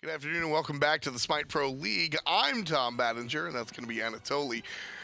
Good afternoon and welcome back to the Smite Pro League. I'm Tom Battinger, and that's going to be Anatoly.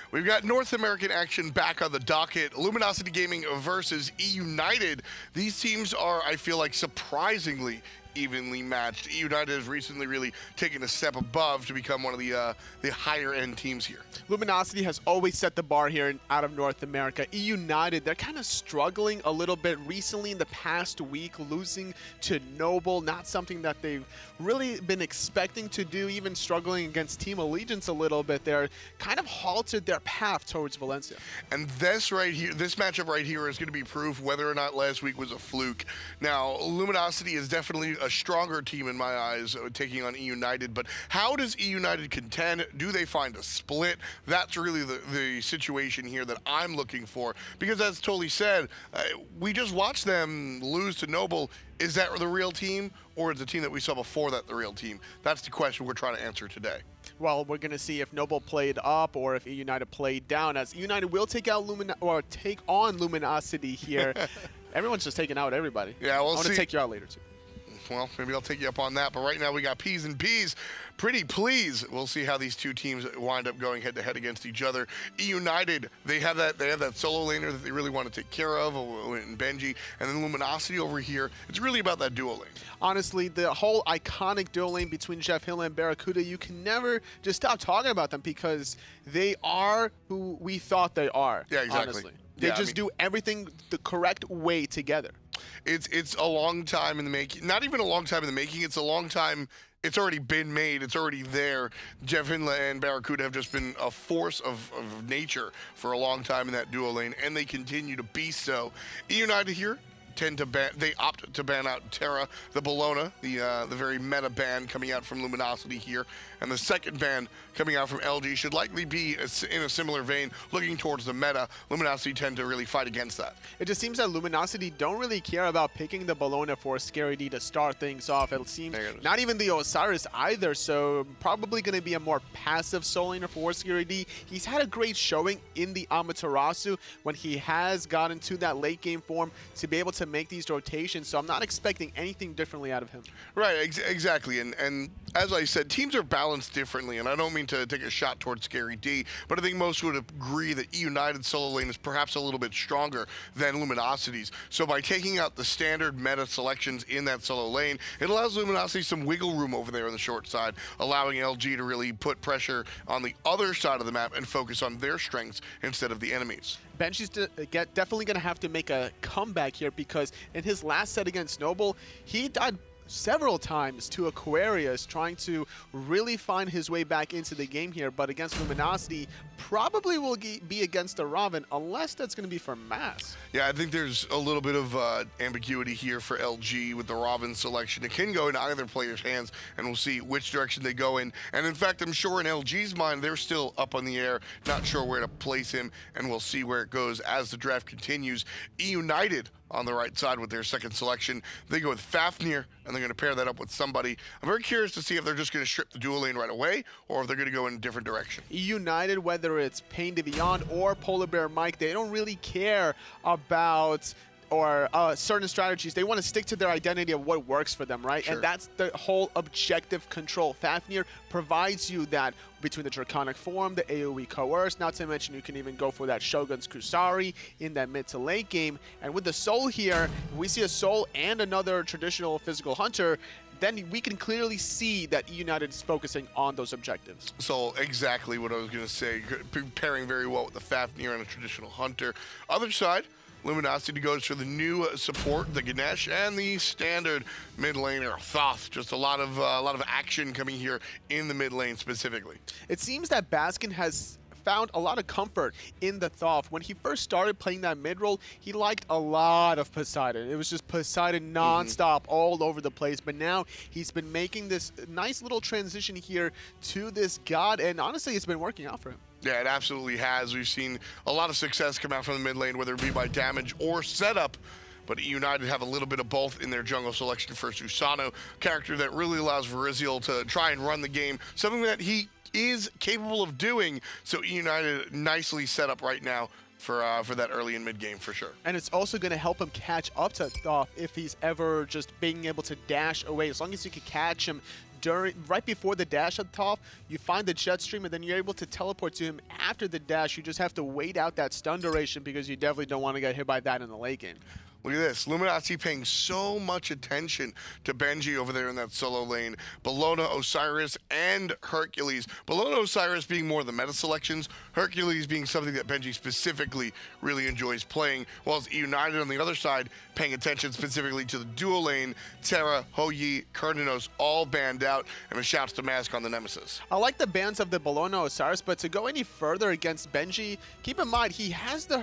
We've got North American action back on the docket. Luminosity Gaming versus eUnited. These teams are, I feel like, surprisingly evenly matched. eUnited has recently really taken a step above to become one of the higher-end teams here. Luminosity has always set the bar here out of North America. eUnited, they're kind of struggling a little bit recently in the past week, losing to Noble, not something that they've really been expecting to do, even struggling against Team Allegiance a little bit. They're kind of halted their path towards Valencia. And this right here, this matchup right here is going to be proof whether or not last week was a fluke. Now, Luminosity is definitely a stronger team in my eyes, taking on eUnited, but how does eUnited contend? Do they find a split? That's really the situation here that I'm looking for, because as Toli said, we just watched them lose to Noble. Is that the real team, or is the team that we saw before that the real team? That's the question we're trying to answer today. Well, we're going to see if Noble played up or if eUnited played down, as eUnited will take on Luminosity here. Everyone's just taking out everybody. Yeah, we'll see. I want to take you out later too. Well, maybe I'll take you up on that, but right now we got P's and P's. Pretty please. We'll see how these two teams wind up going head-to-head against each other. eUnited, they have that solo laner that they really want to take care of, in Benji, and then Luminosity over here. It's really about that duo lane. Honestly, the whole iconic duo lane between JeffHindla and BaRRaCCuDDa, you can never just stop talking about them because they are who we thought they are. Yeah, exactly. Honestly. They just do everything the correct way together. It's a long time in the making. Not even a long time in the making. It's a long time. It's already been made. It's already there. JeffHindla and BaRRaCCuDDa have just been a force of nature for a long time in that duo lane, and they continue to be so. eUnited here they opt to ban out Terra, the Bellona, the very meta ban coming out from Luminosity here, and the second ban coming out from LG should likely be in a similar vein, looking towards the meta. Luminosity tend to really fight against that. It just seems that Luminosity don't really care about picking the Bellona for SkadiD to start things off. It seems not even the Osiris either, so probably going to be a more passive soul laner for SkadiD. He's had a great showing in the Amaterasu when he has gotten to that late game form to be able to make these rotations, so I'm not expecting anything differently out of him. Right, exactly, and as I said, teams are balanced differently, and I don't mean to take a shot towards SkadiD, but I think most would agree that eUnited solo lane is perhaps a little bit stronger than Luminosity's. So by taking out the standard meta selections in that solo lane, it allows Luminosity some wiggle room over there on the short side, allowing LG to really put pressure on the other side of the map and focus on their strengths instead of the enemies. Benji's definitely going to have to make a comeback here, because in his last set against Noble, he died several times to Aquarius, trying to really find his way back into the game here. But against Luminosity, probably will be against the Ravana, unless that's going to be for mass. Yeah, I think there's a little bit of ambiguity here for LG with the Ravana selection. It can go in either player's hands, and we'll see which direction they go in. And in fact, I'm sure in LG's mind, they're still up on the air, not sure where to place him, and we'll see where it goes as the draft continues. eUnited on the right side with their second selection. They go with Fafnir, and they're going to pair that up with somebody. I'm very curious to see if they're just going to strip the dual lane right away, or if they're going to go in a different direction. eUnited, whether it's Pain to Beyond or PolarBearMike, they don't really care about certain strategies. They want to stick to their identity of what works for them, right? Sure. And that's the whole objective control. Fafnir provides you that between the Draconic form, the AoE Coerce, not to mention you can even go for that Shogun's Kusari in that mid to late game. And with the Soul here, we see a Soul and another traditional physical hunter, then we can clearly see that eUnited is focusing on those objectives. So exactly what I was going to say, pairing very well with the Fafnir and a traditional hunter. Other side, Luminosity goes for the new support, the Ganesh, and the standard mid laner, Thoth. Just a lot of action coming here in the mid lane specifically. It seems that Baskin has found a lot of comfort in the Thoth. When he first started playing that mid role, he liked a lot of Poseidon. It was just Poseidon non-stop all over the place. But now he's been making this nice little transition here to this god, and honestly, it's been working out for him. Yeah, it absolutely has. We've seen a lot of success come out from the mid lane, whether it be by damage or setup. But eUnited have a little bit of both in their jungle selection for Susano, character that really allows Verizial to try and run the game, something that he is capable of doing. So eUnited nicely set up right now for that early and mid game for sure. And it's also going to help him catch up to Thoth if he's ever just being able to dash away. As long as you can catch him right before the dash at Thoth, you find the jet stream, and then you're able to teleport to him after the dash. You just have to wait out that stun duration because you definitely don't want to get hit by that in the late game. Look at this. Luminosity paying so much attention to Benji over there in that solo lane. Bellona, Osiris, and Hercules. Bellona, Osiris being more of the meta selections. Hercules being something that Benji specifically really enjoys playing. Whilst eUnited on the other side paying attention specifically to the dual lane. Terra, Hou-Yi, Cernunnos all banned out. And a shouts to Mask on the Nemesis. I like the bans of the Bellona, Osiris, but to go any further against Benji, keep in mind he has the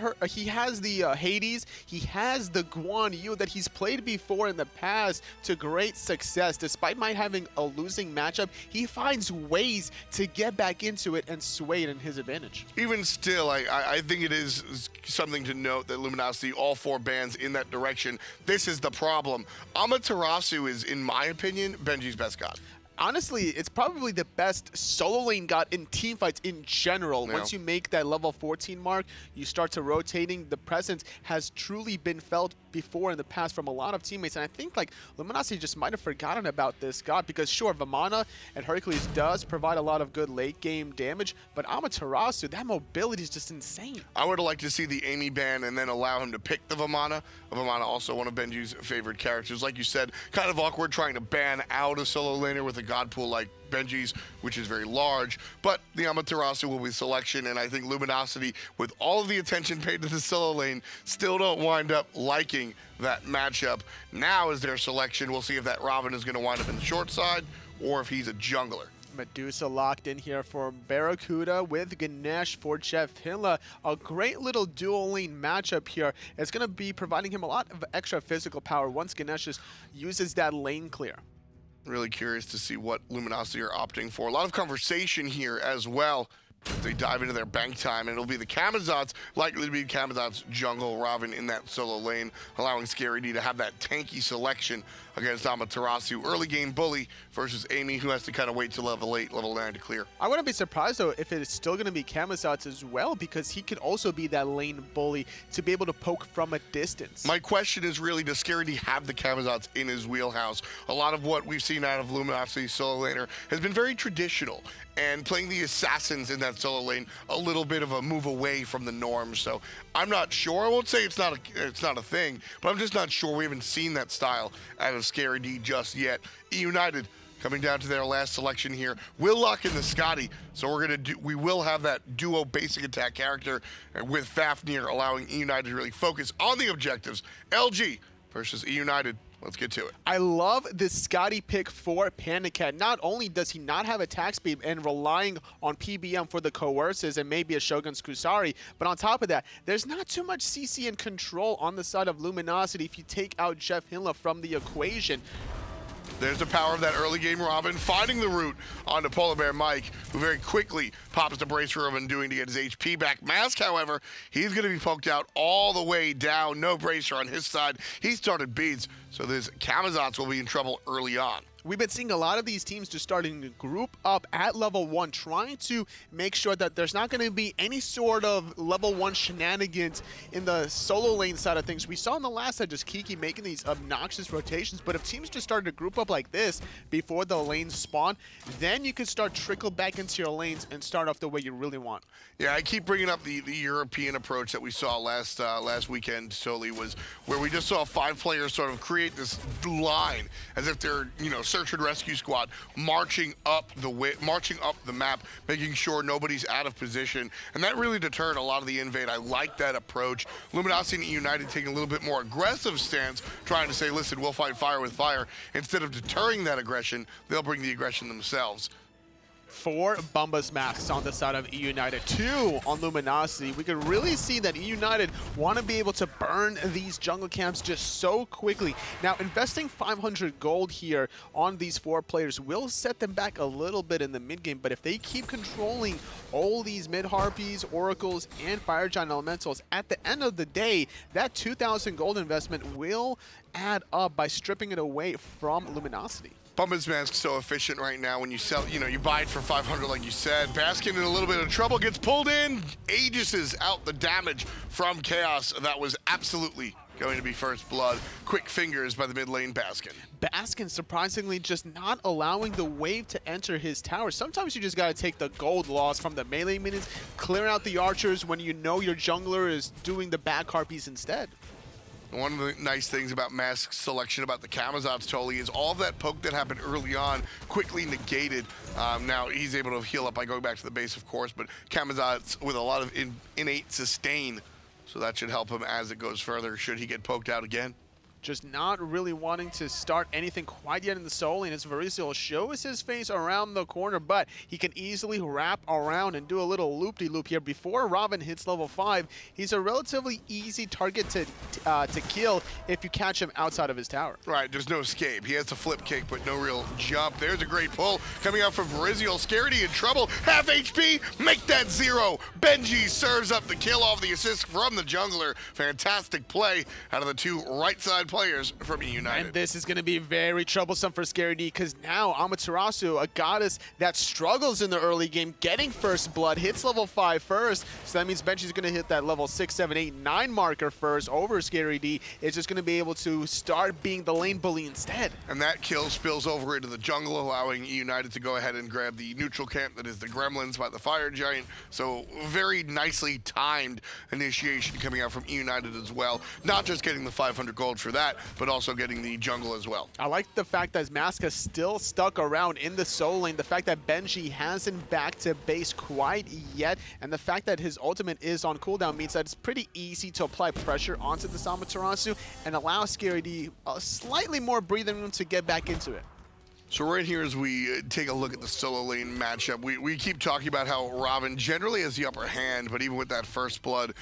Hades, he has the Guan Yu that he's played before in the past to great success. Despite Might having a losing matchup, he finds ways to get back into it and sway it in his advantage. Even still, I think it is something to note that Luminosity, all 4 bans in that direction. This is the problem. Amaterasu is, in my opinion, Benji's best god. Honestly, it's probably the best solo lane god in teamfights in general. Yeah. Once you make that level 14 mark, you start to rotating. The presence has truly been felt before in the past from a lot of teammates. And I think like Luminosity just might have forgotten about this god because sure, Ravana and Hercules does provide a lot of good late game damage, but Amaterasu, that mobility is just insane. I would have liked to see the Amy ban and then allow him to pick the Vamana. Vamana also one of Benji's favorite characters. Like you said, kind of awkward trying to ban out a solo laner with a god pool like Benji's, which is very large, but the Amaterasu will be selection, and I think Luminosity, with all of the attention paid to the solo lane, still don't wind up liking that matchup. Now is their selection. We'll see if that Ravana is going to wind up in the short side or if he's a jungler. Medusa locked in here for BaRRaCCuDDa with Ganesh for JeffHindla. A great little dual lane matchup here. It's going to be providing him a lot of extra physical power once Ganesh just uses that lane clear. Really curious to see what Luminosity are opting for. A lot of conversation here as well. They dive into their bank time, and it'll be the Camazotz, likely to be Camazotz jungle Ravana in that solo lane, allowing Skadi to have that tanky selection against Amaterasu. Early game bully versus Amy, who has to kind of wait till level 8, level 9 to clear. I wouldn't be surprised, though, if it is still going to be Camazotz as well, because he could also be that lane bully to be able to poke from a distance. My question is really, does Skadi have the Camazotz in his wheelhouse? A lot of what we've seen out of Luminosity solo laner has been very traditional, and playing the assassins in that solo lane, a little bit of a move away from the norm. So I'm not sure. I won't say it's not a thing, but I'm just not sure. We haven't seen that style out of Skadi just yet. eUnited coming down to their last selection here. We'll lock in the Skadi, so we will have that duo basic attack character with Fafnir, allowing eUnited to really focus on the objectives. LG versus eUnited. Let's get to it. I love this Skadi pick for PandaCat. Not only does he not have attack speed and relying on PBM for the coerces and maybe a Shogun's Kusari, but on top of that, there's not too much CC and control on the side of Luminosity if you take out JeffHindla from the equation. There's the power of that early game Robin finding the route onto PolarBearMike, who very quickly pops the bracer of undoing to get his HP back. Mask, however, he's going to be poked out all the way down. No bracer on his side. He started beads, so this Camazotz will be in trouble early on. We've been seeing a lot of these teams just starting to group up at level 1, trying to make sure that there's not going to be any sort of level 1 shenanigans in the solo lane side of things. We saw in the last set just Kiki making these obnoxious rotations, but if teams just started to group up like this before the lanes spawn, then you can start trickle back into your lanes and start off the way you really want. Yeah, I keep bringing up the European approach that we saw last weekend, totally, was where we just saw 5 players sort of create this line as if they're, search and rescue squad marching up the map, making sure nobody's out of position, and that really deterred a lot of the invade. I like that approach. Luminosity and eUnited taking a little bit more aggressive stance, trying to say, listen, we'll fight fire with fire. Instead of deterring that aggression, they'll bring the aggression themselves. 4 Bombas masks on the side of eUnited, 2 on Luminosity. We could really see that eUnited want to be able to burn these jungle camps just so quickly. Now, investing 500 gold here on these 4 players will set them back a little bit in the mid game, but if they keep controlling all these mid harpies, oracles, and fire giant elementals, at the end of the day, that 2,000 gold investment will add up by stripping it away from Luminosity. Bumba's Mask's so efficient right now when you sell, you buy it for 500 like you said. Baskin in a little bit of trouble, gets pulled in. Aegis's out the damage from Khaos. That was absolutely going to be first blood. Quick fingers by the mid lane Baskin. Baskin surprisingly just not allowing the wave to enter his tower. Sometimes you just got to take the gold loss from the melee minions, clear out the archers when you know your jungler is doing the back harpies instead. One of the nice things about Mask's selection about the Camazotz totally is all of that poke that happened early on quickly negated. Now he's able to heal up by going back to the base, of course, but Camazotz with a lot of innate sustain, so that should help him as it goes further should he get poked out again. Just not really wanting to start anything quite yet in the soul lane as VaRRaCCuDDa shows his face around the corner, but he can easily wrap around and do a little loop-de-loop here. Before Ravana hits level 5, he's a relatively easy target to kill if you catch him outside of his tower. Right, there's no escape. He has to flip kick, but no real jump. There's a great pull coming out from VaRRaCCuDDa. Skadi in trouble, half HP, make that 0. Benji serves up the kill off the assist from the jungler. Fantastic play out of the two right side players from eUnited. And this is going to be very troublesome for Skadi because now Amaterasu, a goddess that struggles in the early game, getting first blood, hits level 5 first. So that means Benji's going to hit that level 6, 7, 8, 9 marker first over Skadi. Is just going to be able to start being the lane bully instead. And that kill spills over into the jungle, allowing eUnited to go ahead and grab the neutral camp that is the Gremlins by the Fire Giant. So very nicely timed initiation coming out from eUnited as well. Not just getting the 500 gold for that, but also getting the jungle as well. I like the fact that Mask is still stuck around in the soul lane, the fact that Benji hasn't back to base quite yet, and the fact that his ultimate is on cooldown means that it's pretty easy to apply pressure onto this Amaterasu and allow Skadi a slightly more breathing room to get back into it. So right here as we take a look at the solo lane matchup, we keep talking about how Ravana generally has the upper hand, but even with that first blood,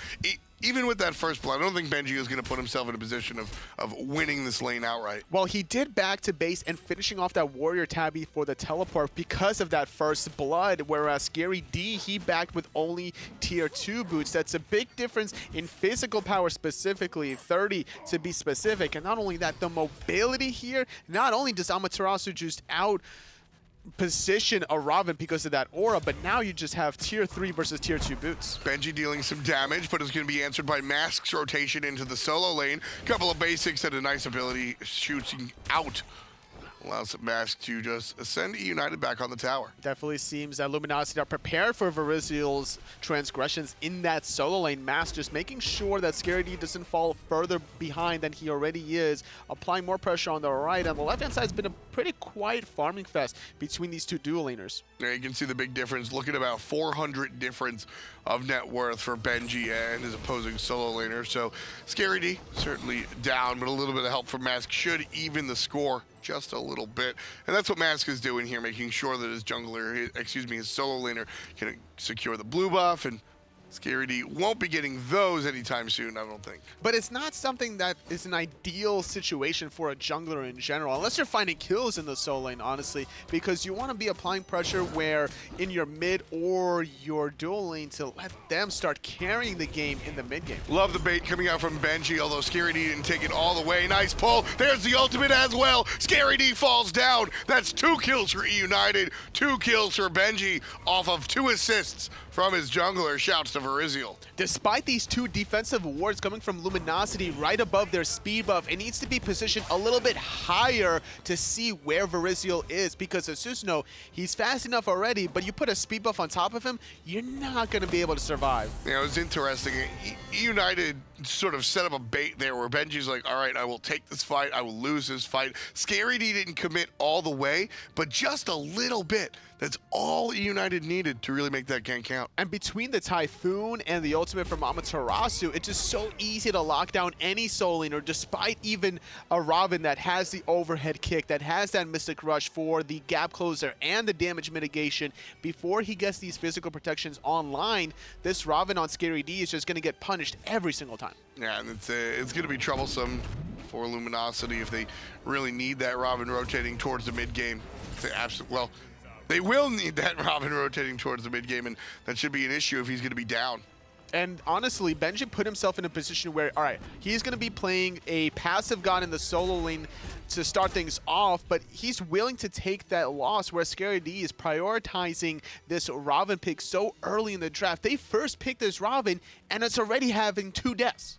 I don't think Benji is going to put himself in a position of winning this lane outright. Well, he did back to base and finishing off that warrior tabby for the teleport because of that first blood, whereas Skadi, he backed with only tier 2 boots. That's a big difference in physical power specifically, 30 to be specific. And not only that, the mobility here, not only does Amaterasu just out position a Ravana because of that aura, but now you just have tier 3 versus tier 2 boots. Benji dealing some damage, but it's going to be answered by Mask's rotation into the solo lane. Couple of basics and a nice ability shooting out. Allows Mask to just send eUnited back on the tower. Definitely seems that Luminosity are prepared for VaRRaCCuDDa's transgressions in that solo lane. Mask just making sure that Skadi doesn't fall further behind than he already is, applying more pressure on the right. On the left-hand side, it's been a pretty quiet farming fest between these two dual laners. Yeah, you can see the big difference. Look at about 400 difference of net worth for Benji and his opposing solo laner. So Skadi certainly down, but a little bit of help from Mask should even the score just a little bit. And that's what Mask is doing here, making sure that his jungler, his solo laner can secure the blue buff, and Skadi won't be getting those anytime soon, I don't think. But it's not something that is an ideal situation for a jungler in general, unless you're finding kills in the solo lane, honestly, because you want to be applying pressure where in your mid or your dual lane to let them start carrying the game in the mid game. Love the bait coming out from Benji, although Skadi didn't take it all the way. Nice pull. There's the ultimate as well. Skadi falls down. That's 2 kills for eUnited, 2 kills for Benji off of 2 assists from his jungler. Shouts to VaRRaCCuDDa. Despite these 2 defensive wards coming from Luminosity right above their speed buff, it needs to be positioned a little bit higher to see where VaRRaCCuDDa is, because as Susno, he's fast enough already, but you put a speed buff on top of him, you're not going to be able to survive. Yeah, it was interesting. eUnited sort of set up a bait there where Benji's like, all right, I will take this fight, I will lose this fight. Skadi didn't commit all the way, but just a little bit. That's all eUnited needed to really make that gank count. And between the Typhoon and the ultimate from Amaterasu, it's just so easy to lock down any soul laner, despite even a Ravana that has the overhead kick, that has that Mystic Rush for the gap closer and the damage mitigation. Before he gets these physical protections online, this Ravana on Skadi is just going to get punished every single time. Yeah, and it's going to be troublesome for Luminosity if they really need that Ravana rotating towards the mid game. They will need that Ravana rotating towards the mid game, and that should be an issue if he's going to be down. And honestly, Benji put himself in a position where, all right, he's going to be playing a passive god in the solo lane to start things off, but he's willing to take that loss where SkadiD is prioritizing this Ravana pick so early in the draft. They first picked this Ravana, and it's already having 2 deaths.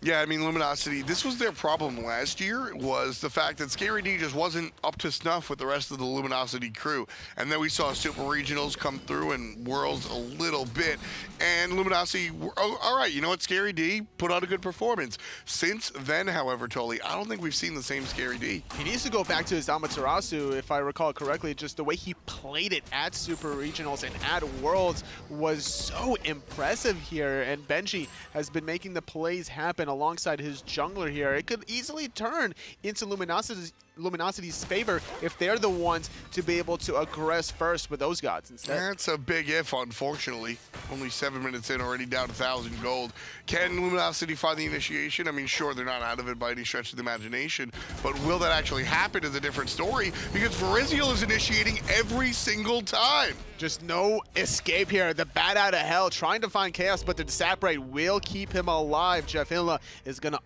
Yeah, I mean, Luminosity, this was their problem last year, was the fact that SkadiD just wasn't up to snuff with the rest of the Luminosity crew. And then we saw Super Regionals come through and Worlds a little bit. And Luminosity, oh, all right, you know what, SkadiD put on a good performance. Since then, however, Tolly, I don't think we've seen the same SkadiD. He needs to go back to his Amaterasu, if I recall correctly. Just the way he played it at Super Regionals and at Worlds was so impressive here. And Benji has been making the plays happen alongside his jungler here. It could easily turn into Luminosity's favor if they're the ones to be able to aggress first with those gods instead. That's a big if, unfortunately. Only 7 minutes in, already down 1,000 gold. Can Luminosity find the initiation? I mean, sure, they're not out of it by any stretch of the imagination, but will that actually happen is a different story, because BaRRaCCuDDa is initiating every single time. Just no escape here. The bat out of hell trying to find Khaos, but the Saprite will keep him alive. JeffHindla is going to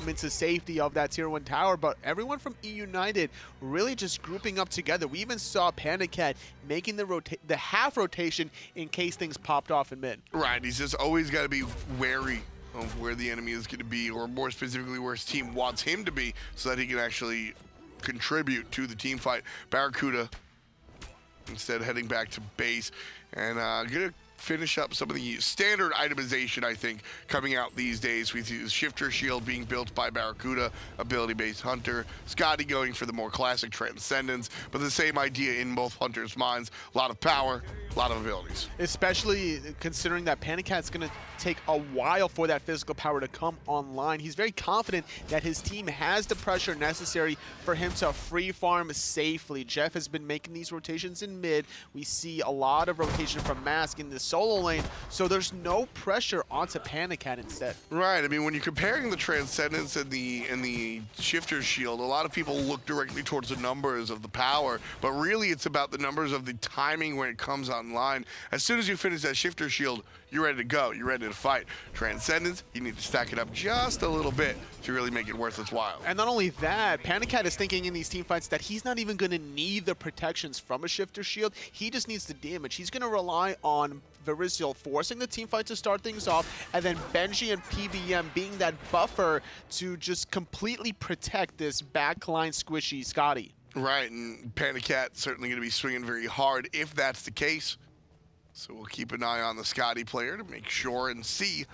into safety of that tier 1 tower, but everyone from eUnited really just grouping up together. We even saw PandaCat making the half rotation in case things popped off in mid. Right, he's just always got to be wary of where the enemy is going to be, or more specifically where his team wants him to be, so that he can actually contribute to the team fight. BaRRaCCuDDa instead heading back to base and gonna finish up some of the standard itemization, I think, coming out these days. We see the Shifter Shield being built by BaRRaCCuDDa, ability-based Hunter. Skadi going for the more classic Transcendence, but the same idea in both Hunters' minds. A lot of power, a lot of abilities. Especially considering that PandaCat's going to take a while for that physical power to come online. He's very confident that his team has the pressure necessary for him to free farm safely. Jeff has been making these rotations in mid. We see a lot of rotation from Mask in the solo lane, so there's no pressure onto PandaCat instead. Right, I mean, when you're comparing the Transcendence and the Shifter Shield, a lot of people look directly towards the numbers of the power, but really it's about the numbers of the timing when it comes online. As soon as you finish that Shifter Shield, you're ready to go, you're ready to fight. Transcendence, you need to stack it up just a little bit to really make it worth its while. And not only that, PandaCat is thinking in these team fights that he's not even going to need the protections from a Shifter Shield. He just needs the damage. He's going to rely on BaRRaCCuDDa forcing the team fight to start things off, and then Benji and PBM being that buffer to just completely protect this backline squishy Skadi. Right, and PandaCat certainly going to be swinging very hard if that's the case. So we'll keep an eye on the Skadi player to make sure and see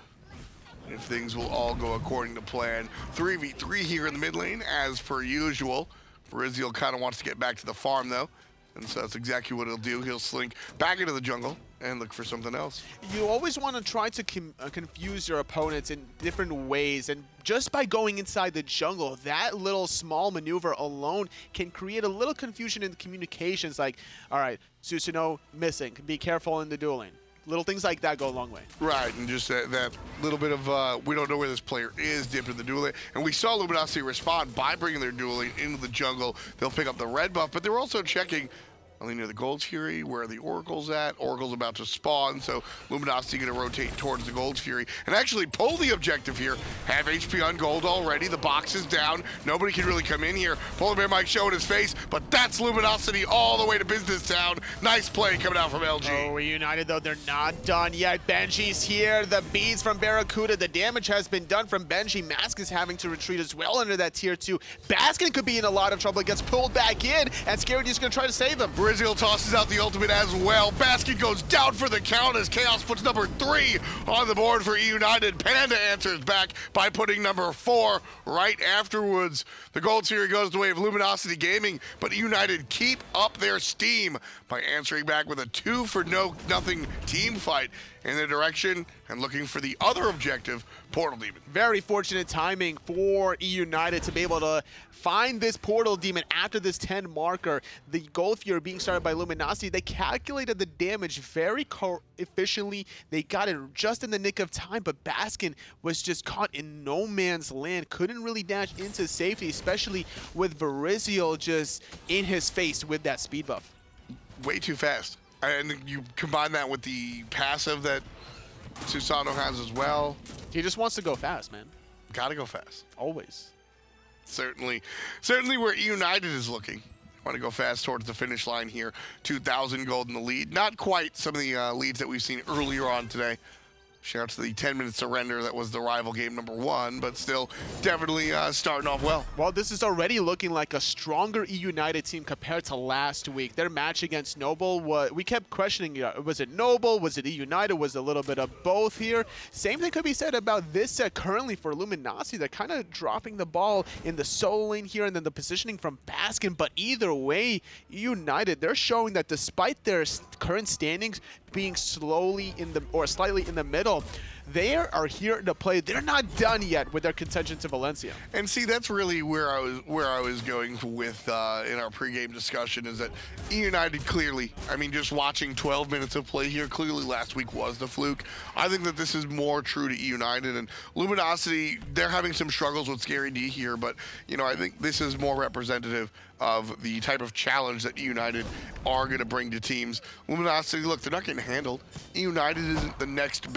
if things will all go according to plan. 3v3 here in the mid lane, as per usual. BaRRaCCuDDa kind of wants to get back to the farm, though. And so that's exactly what he'll do. He'll slink back into the jungle and look for something else. You always want to try to confuse your opponents in different ways, and just by going inside the jungle, that little small maneuver alone can create a little confusion in the communications, like, all right, Susanoo missing, be careful in the dueling. Little things like that go a long way. Right, and just that little bit of, we don't know where this player is, dipped in the dueling. And we saw Luminosity respond by bringing their dueling into the jungle. They'll pick up the red buff, but they were also checking only near the Gold Fury, where the Oracle's at. Oracle's about to spawn, so Luminosity going to rotate towards the Gold Fury and actually pull the objective here. Have HP on gold already. The box is down. Nobody can really come in here. PolarBearMike showing his face, but that's Luminosity all the way to Business Town. Nice play coming out from LG. Oh, eUnited, though, they're not done yet. Benji's here. The beads from BaRRaCCuDDa. The damage has been done from Benji. Mask is having to retreat as well under that tier 2. Baskin could be in a lot of trouble. It gets pulled back in, and SkadiD's going to try to save him. BaRRaCCuDDa tosses out the ultimate as well. Baskin goes down for the count as Khaos puts number 3 on the board for eUnited. Panda answers back by putting number 4 right afterwards. The Gold Fury goes the way of Luminosity Gaming, but eUnited keep up their steam by answering back with a 2-for-nothing team fight in their direction and looking for the other objective, Portal Demon. Very fortunate timing for eUnited to be able to find this Portal Demon after this 10 marker. The Gold Fury being started by Luminosity, they calculated the damage very efficiently. They got it just in the nick of time, but Baskin was just caught in no man's land. Couldn't really dash into safety, especially with BaRRaCCuDDa just in his face with that speed buff. Way too fast. And you combine that with the passive that Susano has as well. He just wants to go fast, man. Gotta go fast. Always. Certainly where eUnited is looking. Want to go fast towards the finish line here. 2,000 gold in the lead. Not quite some of the leads that we've seen earlier on today. Shout out to the 10-minute surrender that was the rival game number 1, but still definitely starting off well. Well, this is already looking like a stronger eUnited team compared to last week. Their match against Noble, we kept questioning, was it Noble, was it eUnited, was it a little bit of both here? Same thing could be said about this set currently for Luminosity. They're kind of dropping the ball in the solo lane here and then the positioning from Baskin, but either way, eUnited, they're showing that despite their current standings being slowly in the, or slightly in the middle, they are here to play. They're not done yet with their contention to Valencia. And see, that's really where I was going with in our pregame discussion, is that eUnited clearly, I mean, just watching 12 minutes of play here, clearly last week was the fluke. I think that this is more true to eUnited, and Luminosity, they're having some struggles with Scary D here, but, you know, I think this is more representative of the type of challenge that eUnited are going to bring to teams. Luminosity, look, they're not getting handled. eUnited isn't the next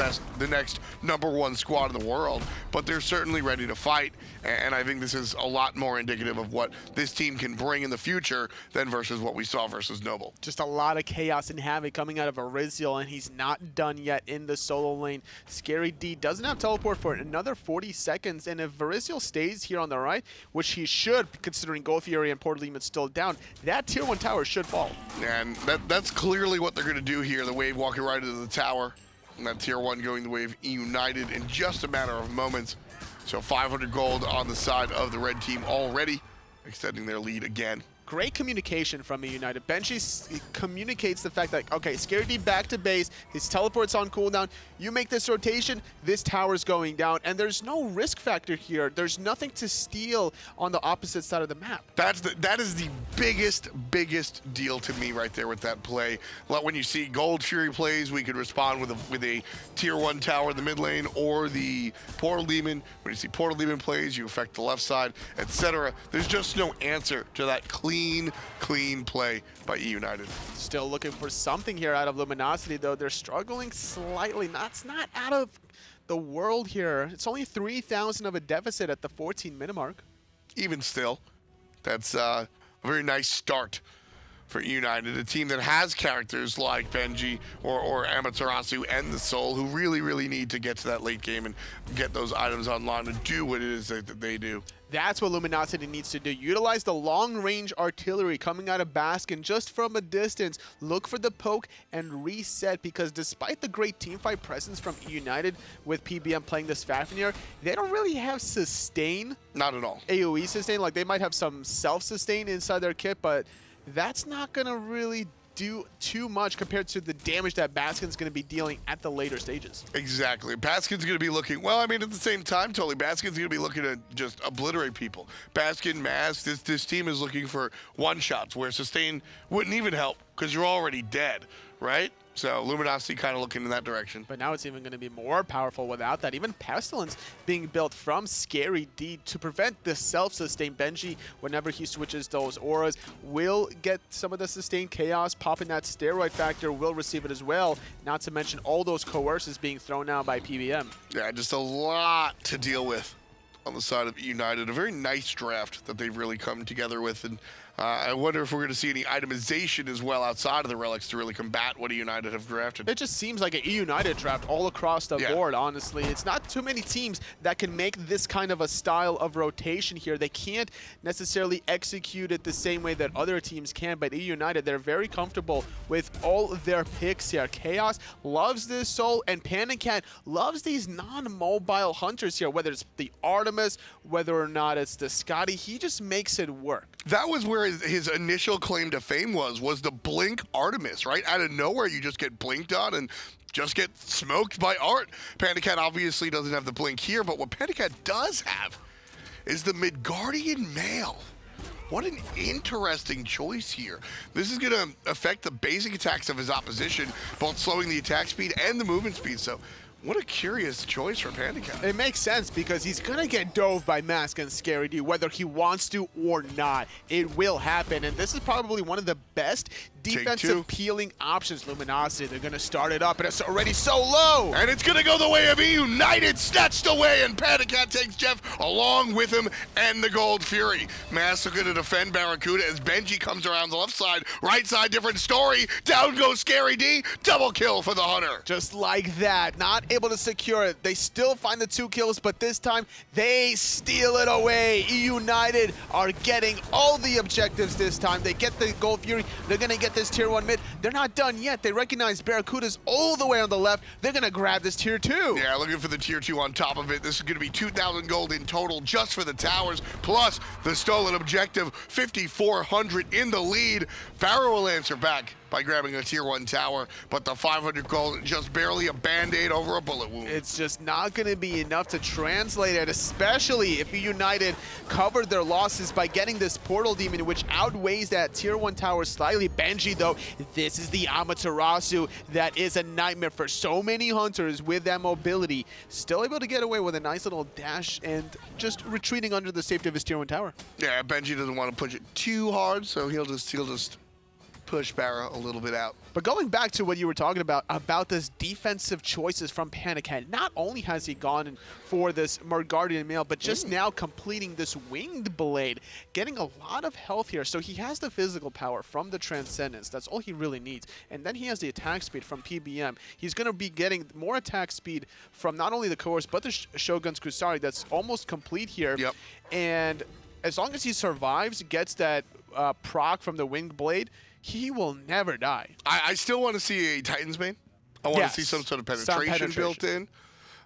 #1 squad in the world, but they're certainly ready to fight, and I think this is a lot more indicative of what this team can bring in the future than versus what we saw versus Noble. Just a lot of chaos and havoc coming out of Ariziel, and he's not done yet in the solo lane. Scary D doesn't have teleport for another 40 seconds, and if Ariziel stays here on the right, which he should, considering Gold Fury and Port Liman's still down, that tier 1 tower should fall. And that's clearly what they're going to do here. The wave walking right into the tower. And that tier 1 going the way of eUnited in just a matter of moments. So 500 gold on the side of the red team already, extending their lead again. Great communication from eUnited. Benji communicates the fact that, okay, Scary D back to base, his teleport's on cooldown, you make this rotation, this tower's going down, and there's no risk factor here. There's nothing to steal on the opposite side of the map. That is the biggest deal to me right there with that play. When you see Gold Fury plays, we could respond with a tier 1 tower in the mid lane, or the Portal Demon. When you see Portal Demon plays, you affect the left side, etc. There's just no answer to that clean play by eUnited. Still looking for something here out of Luminosity, though. They're struggling slightly. That's not out of the world here. It's only 3,000 of a deficit at the 14-minute mark. Even still, that's a very nice start for eUnited, a team that has characters like Benji or Amaterasu and the Soul, who really need to get to that late game and get those items online to do what it is that they do. That's what Luminosity needs to do. Utilize the long-range artillery coming out of Baskin just from a distance. Look for the poke and reset, because despite the great teamfight presence from eUnited with PBM playing this Fafnir, they don't really have sustain. Not at all. AoE sustain. Like, they might have some self-sustain inside their kit, but that's not going to really do too much compared to the damage that Baskin's going to be dealing at the later stages. Exactly. Baskin's going to be looking, well, I mean, at the same time, totally, Baskin's going to be looking to just obliterate people. Baskin, Mask, this team is looking for one-shots, where sustain wouldn't even help because you're already dead, right? So Luminosity kind of looking in that direction. But now it's even going to be more powerful without that. Even Pestilence being built from Scary D to prevent the self-sustain. Benji, whenever he switches those auras, will get some of the sustained chaos. Popping that steroid factor will receive it as well. Not to mention all those coerces being thrown out by PBM. Yeah, just a lot to deal with on the side of eUnited. A very nice draft that they've really come together with, and I wonder if we're going to see any itemization as well outside of the relics to really combat what eUnited have drafted. It just seems like an eUnited draft all across the board, honestly. It's not too many teams that can make this kind of a style of rotation here. They can't necessarily execute it the same way that other teams can, but eUnited, they're very comfortable with all of their picks here. Khaos loves this Soul, and PandaCat loves these non-mobile hunters here, whether it's the Artemis, whether or not it's the Skadi. He just makes it work. That was where his initial claim to fame was the blink Artemis, right? Out of nowhere, you just get blinked on and just get smoked by Art. PandaCat obviously doesn't have the blink here, but what PandaCat does have is the Midgardian Mail. What an interesting choice here. This is going to affect the basic attacks of his opposition, both slowing the attack speed and the movement speed. So What a curious choice for PandaCat. It makes sense because he's going to get dove by Mask and Scary D, whether he wants to or not. It will happen, and this is probably one of the best defensive peeling options. Luminosity, they're going to start it up, and it's already so low. And it's going to go the way of eUnited, snatched away, and PandaCat takes Jeff along with him and the Gold Fury. Mask looking to defend BaRRaCCuDDa as Benji comes around the left side. Right side, different story. Down goes Scary D. Double kill for the Hunter. Just like that. Not able to secure it. They still find the 2 kills, but this time they steal it away. eUnited are getting all the objectives this time. They get the Gold Fury. They're going to get this tier 1 mid. They're not done yet. They recognize BaRRaCCuDDa's all the way on the left. They're going to grab this tier 2. Yeah, looking for the tier 2 on top of it. This is going to be 2,000 gold in total just for the towers, plus the stolen objective. 5,400 in the lead. BaRRa will answer back by grabbing a tier 1 tower, but the 500 gold just barely a band-aid over a bullet wound. It's just not going to be enough to translate it, especially if eUnited covered their losses by getting this portal demon, which outweighs that tier 1 tower slightly. Benji, though, this is the Amaterasu that is a nightmare for so many hunters with that mobility. Still able to get away with a nice little dash and just retreating under the safety of his tier 1 tower. Yeah, Benji doesn't want to push it too hard, so he'll just push BaRRa a little bit out. But going back to what you were talking about this defensive choices from PandaCat, not only has he gone for this Guardian Mail, but just now completing this Winged Blade, getting a lot of health here. So he has the physical power from the Transcendence. That's all he really needs. And then he has the attack speed from PBM. He's going to be getting more attack speed from not only the Khaos, but the Shogun's Kusari that's almost complete here. Yep. And as long as he survives, gets that proc from the Winged Blade, he will never die. I still want to see a Titan's Bane. I want to see some sort of penetration built in.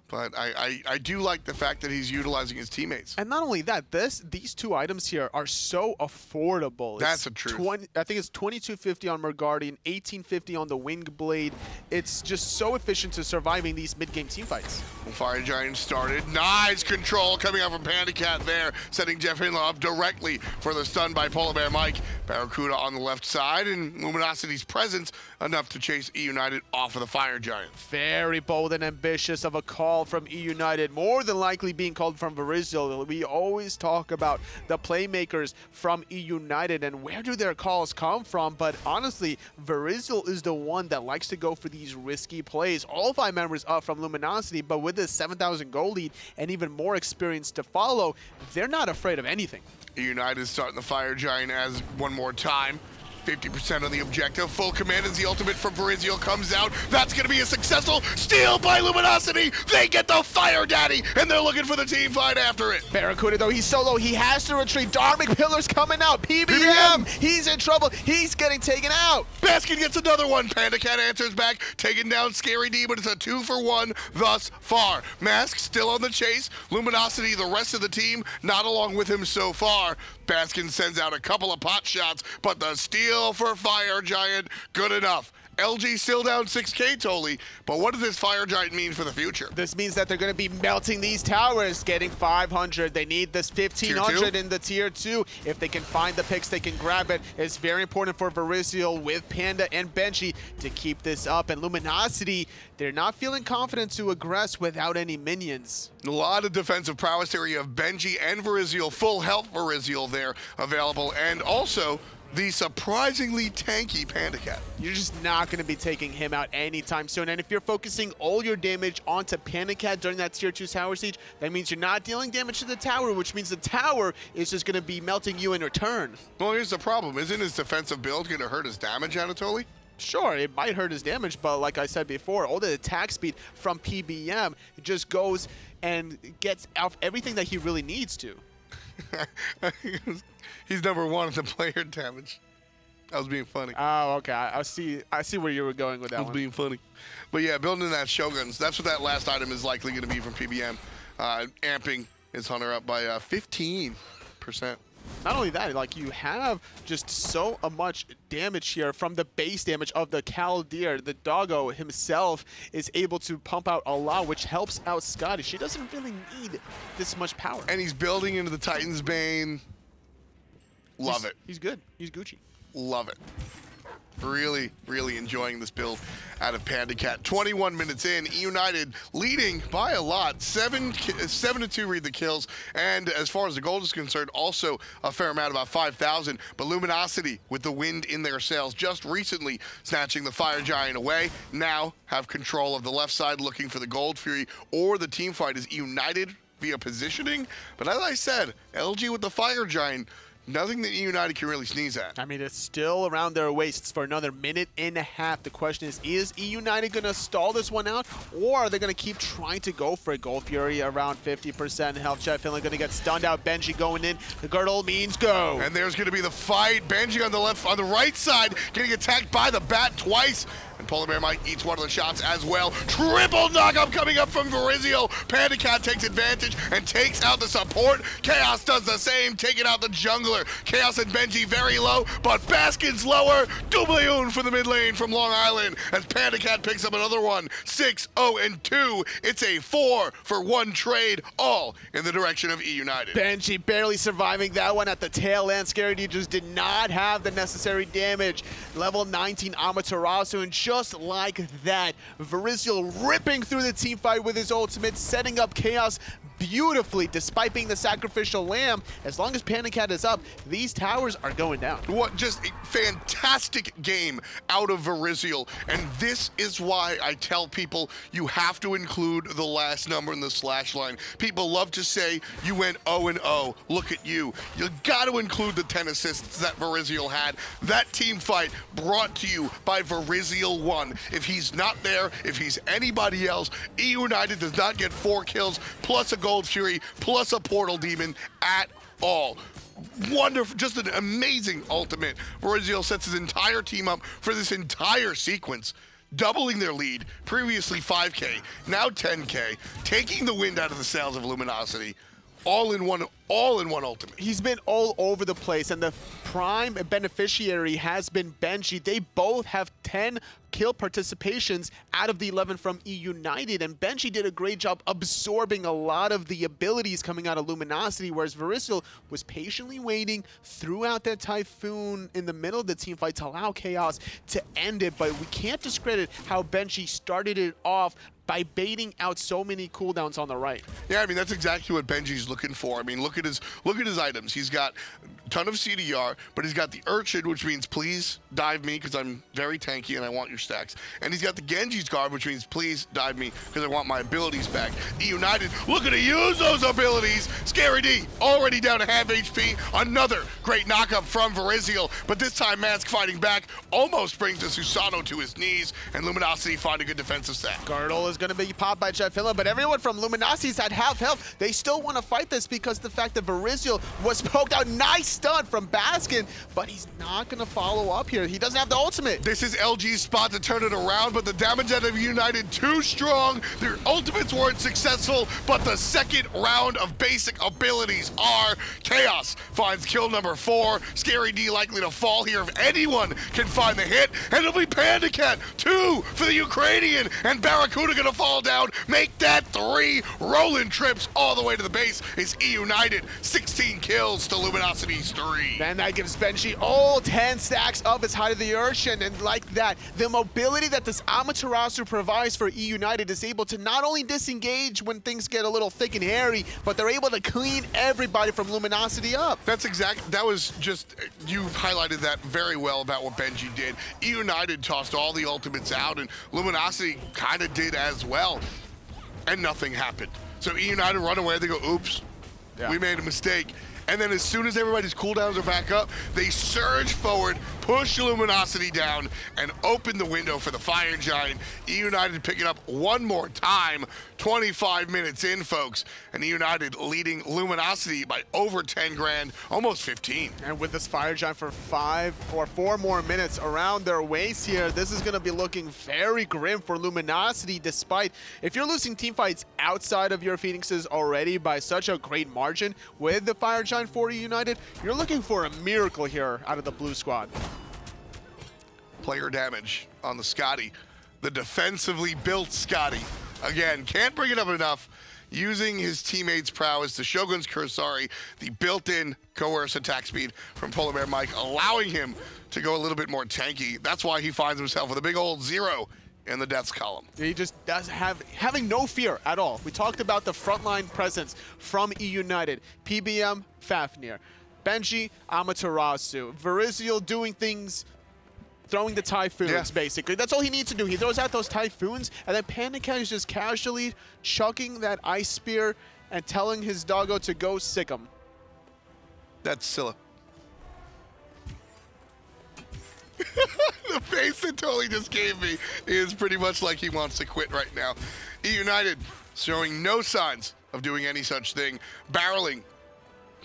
But I do like the fact that he's utilizing his teammates. And not only that, these 2 items here are so affordable. That's a truth. I think it's 2250 on Guardian, 1850 on the Winged Blade. It's just so efficient to surviving these mid-game teamfights. Fire Giant started. Nice control coming out from PandaCat there, setting JeffHindla up directly for the stun by PolarBearMike. BaRRaCCuDDa on the left side, and Luminosity's presence enough to chase eUnited off of the Fire Giant. Very bold and ambitious of a call from eUnited, more than likely being called from BaRRaCCuDDa. We always talk about the playmakers from eUnited and where do their calls come from, but honestly, BaRRaCCuDDa is the one that likes to go for these risky plays. All 5 members up from Luminosity, but with this 7,000 gold lead and even more experience to follow, they're not afraid of anything. eUnited starting the Fire Giant as one more time. 50% on the objective. Full command as the ultimate from BaRRaCCuDDa comes out. That's going to be a successful steal by Luminosity. They get the Fire Daddy, and they're looking for the team fight after it. BaRRaCCuDDa, though, he's solo. He has to retreat. Dharmic Pillar's coming out. PBM! He's in trouble. He's getting taken out. Baskin gets another one. PandaCat answers back, taking down Scary D, but it's a 2-for-1 thus far. Mask still on the chase. Luminosity, the rest of the team, not along with him so far. Baskin sends out a couple of pot shots, but the steal for Fire Giant, good enough. LG still down 6K totally, but what does this Fire Giant mean for the future? This means that they're going to be melting these towers, getting 500. They need this 1,500 in the tier 2. If they can find the picks, they can grab it. It's very important for BaRRaCCuDDa with Panda and Benji to keep this up. And Luminosity, they're not feeling confident to aggress without any minions. A lot of defensive prowess there. You have Benji and BaRRaCCuDDa, full health BaRRaCCuDDa there available, and also the surprisingly tanky PandaCat. You're just not going to be taking him out anytime soon. And if you're focusing all your damage onto PandaCat during that tier 2 tower siege, that means you're not dealing damage to the tower, which means the tower is just going to be melting you in return. Well, here's the problem. Isn't his defensive build going to hurt his damage, Anatoly? Sure, it might hurt his damage, but like I said before, all the attack speed from PBM just goes and gets out everything that he really needs to. He's #1 at the player damage. I was being funny. Oh, okay. I see where you were going with that one. I was being funny. But yeah, building that Shoguns, that's what that last item is likely going to be from PBM. Amping his Hunter up by 15%. Not only that, like, you have just so much damage here from the base damage of the Chaldeer. The doggo himself is able to pump out a lot, which helps out Skadi. She doesn't really need this much power. And he's building into the Titan's Bane. Love it. He's good. He's Gucci. Love it. Really, really enjoying this build out of PandaCat. 21 minutes in, eUnited leading by a lot. 7-2 read the kills. And as far as the gold is concerned, also a fair amount, about 5,000. But Luminosity, with the wind in their sails, just recently snatching the Fire Giant away, now have control of the left side, looking for the Gold Fury, or the team fight is eUnited via positioning. But as I said, LG with the Fire Giant, nothing that eUnited can really sneeze at. I mean, it's still around their waists for another minute and a half. The question is eUnited going to stall this one out, or are they going to keep trying to go for a Gold Fury around 50% health? JeffHindla going to get stunned out. Benji going in. The girdle means go. And there's going to be the fight. Benji on the right side, getting attacked by the bat twice. And PolarBearMike eats one of the shots as well. Triple knockup coming up from BaRRaCCuDDa. PandaCat takes advantage and takes out the support. Khaos does the same, taking out the jungler. Khaos and Benji very low, but Baskin's lower. Doubleune for the mid lane from Long Island as PandaCat picks up another one. 6-0-2. It's a 4-for-1 trade, all in the direction of eUnited. Benji barely surviving that one at the tail end. Skadi just did not have the necessary damage. Level 19 Amaterasu, and just like that, BaRRaCCuDDa ripping through the team fight with his ultimate, setting up Khaos beautifully despite being the sacrificial lamb. As long as PandaCat is up, these towers are going down. What just a fantastic game out of BaRRaCCuDDa, and this is why I tell people you have to include the last number in the slash line. People love to say you went 0-0, look at you. You got to include the 10 assists that BaRRaCCuDDa had. That team fight brought to you by BaRRaCCuDDa 1. If he's not there, if he's anybody else, eUnited does not get 4 kills plus a Gold Fury plus a Portal Demon at all. Wonderful, just an amazing ultimate. BaRRaCCuDDa sets his entire team up for this entire sequence, doubling their lead, previously 5K, now 10K, taking the wind out of the sails of Luminosity. All in one ultimate. He's been all over the place, and the prime beneficiary has been Benji. They both have 10 kill participations out of the 11 from eUnited, and Benji did a great job absorbing a lot of the abilities coming out of Luminosity, whereas BaRRaCCuDDa was patiently waiting throughout that Typhoon in the middle of the team fight to allow Khaos to end it. But we can't discredit how Benji started it off by baiting out so many cooldowns on the right. Yeah, I mean, that's exactly what Benji's looking for. I mean, look at his items. He's got a ton of CDR, but he's got the Urchin, which means please dive me because I'm very tanky and I want your stacks. And he's got the Genji's Guard, which means please dive me because I want my abilities back. eUnited looking to use those abilities. Scary D already down to half HP. Another great knockup from BaRRaCCuDDa, but this time Mask fighting back almost brings the Susanoo to his knees, and Luminosity find a good defensive stack. Girdle is going to be popped by JeffHindla, but everyone from Luminosity's at half health. They still want to fight this because the fact that BaRRaCCuDDa was poked out. Nice stun from Baskin, but he's not going to follow up here. He doesn't have the ultimate. This is LG's spot to turn it around, but the damage out of eUnited too strong. Their ultimates weren't successful, but the second round of basic abilities are. Khaos finds kill number 4. Scary D likely to fall here if anyone can find the hit, and it'll be PandaCat 2 for the Ukrainian, and BaRRaCCuDDa gonna fall down, make that 3. Rolling trips all the way to the base is eUnited. 16 kills to Luminosity's 3. And that gives Benji all 10 stacks of his Height of the Urchin, and like that, the mobility that this Amaterasu provides for eUnited is able to not only disengage when things get a little thick and hairy, but they're able to clean everybody from Luminosity up. That was just, you highlighted that very well about what Benji did. eUnited tossed all the ultimates out, and Luminosity kind of did as well, and nothing happened. So eUnited run away, they go, oops, we made a mistake. And then as soon as everybody's cooldowns are back up, they surge forward, push Luminosity down, and open the window for the Fire Giant. eUnited picking up one more time, 25 minutes in, folks. And eUnited leading Luminosity by over 10 grand, almost 15. And with this Fire Giant for 5 or 4 more minutes around their waist here, this is going to be looking very grim for Luminosity, despite if you're losing team fights outside of your Phoenixes already by such a great margin, with the Fire Giant for eUnited, you're looking for a miracle here out of the blue squad. Player damage on the Skadi. The defensively built Skadi. Again, can't bring it up enough. Using his teammates' prowess, the Shogun's Kursari, the built-in coerce attack speed from PolarBearMike, allowing him to go a little bit more tanky. That's why he finds himself with a big old 0 in the deaths column. He just does having no fear at all. We talked about the frontline presence from eUnited. PBM, Fafnir. Benji, Amaterasu. Verizial doing things, throwing the Typhoons, basically. That's all he needs to do. He throws out those Typhoons, and then PandaCat is just casually chucking that Ice Spear and telling his doggo to go sick him. That's Scylla. The face that Totally just gave me is pretty much like he wants to quit right now. eUnited showing no signs of doing any such thing. Barreling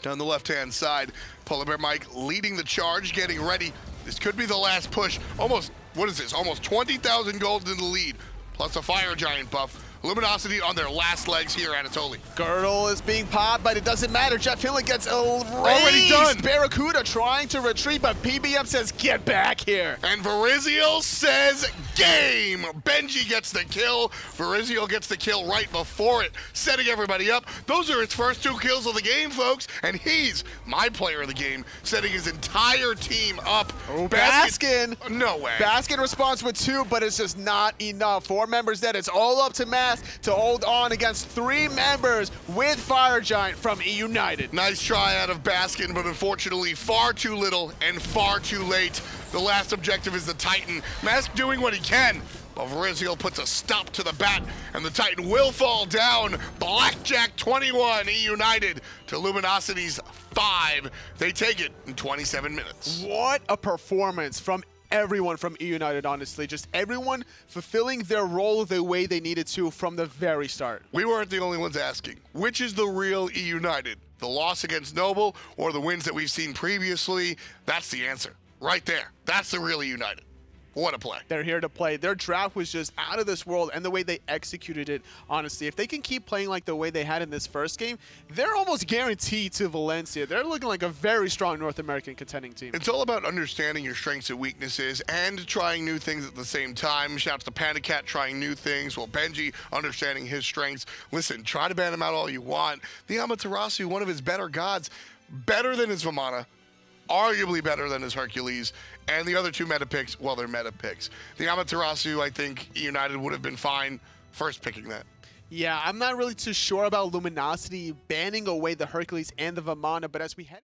down the left-hand side. PolarBearMike leading the charge, getting ready. This could be the last push. Almost, what is this? Almost 20,000 gold in the lead, plus a Fire Giant buff. Luminosity on their last legs here, Anatoly. Girdle is being popped, but it doesn't matter. JeffHindla gets already done. BaRRaCCuDDa trying to retreat, but PBM says, get back here. And Verizial says, game. Benji gets the kill. Verizial gets the kill right before it, setting everybody up. Those are his first 2 kills of the game, folks. And he's my player of the game, setting his entire team up. Oh, Baskin. No way. Baskin responds with 2, but it's just not enough. 4 members dead. It's all up to Matt to hold on against 3 members with Fire Giant from eUnited. Nice try out of Baskin, but unfortunately far too little and far too late. The last objective is the Titan. Mask doing what he can, but Verizial puts a stop to the bat, and the Titan will fall down. Blackjack 21, eUnited to Luminosity's 5. They take it in 27 minutes. What a performance from everyone from eUnited, honestly. Just everyone fulfilling their role the way they needed to from the very start. We weren't the only ones asking, which is the real eUnited? The loss against Noble or the wins that we've seen previously? That's the answer. Right there. That's the real eUnited. What a play. They're here to play. Their draft was just out of this world, and the way they executed it, honestly. If they can keep playing like the way they had in this first game, they're almost guaranteed to Valencia. They're looking like a very strong North American contending team. It's all about understanding your strengths and weaknesses and trying new things at the same time. Shouts to PandaCat trying new things. Well, Benji understanding his strengths. Listen, try to ban him out all you want. The Amaterasu, one of his better gods, better than his Ravana, arguably better than his Hercules, and the other 2 meta picks, well, they're meta picks. The Amaterasu, I think eUnited would have been fine first picking that. Yeah, I'm not really too sure about Luminosity banning away the Hercules and the Vamana, but as we head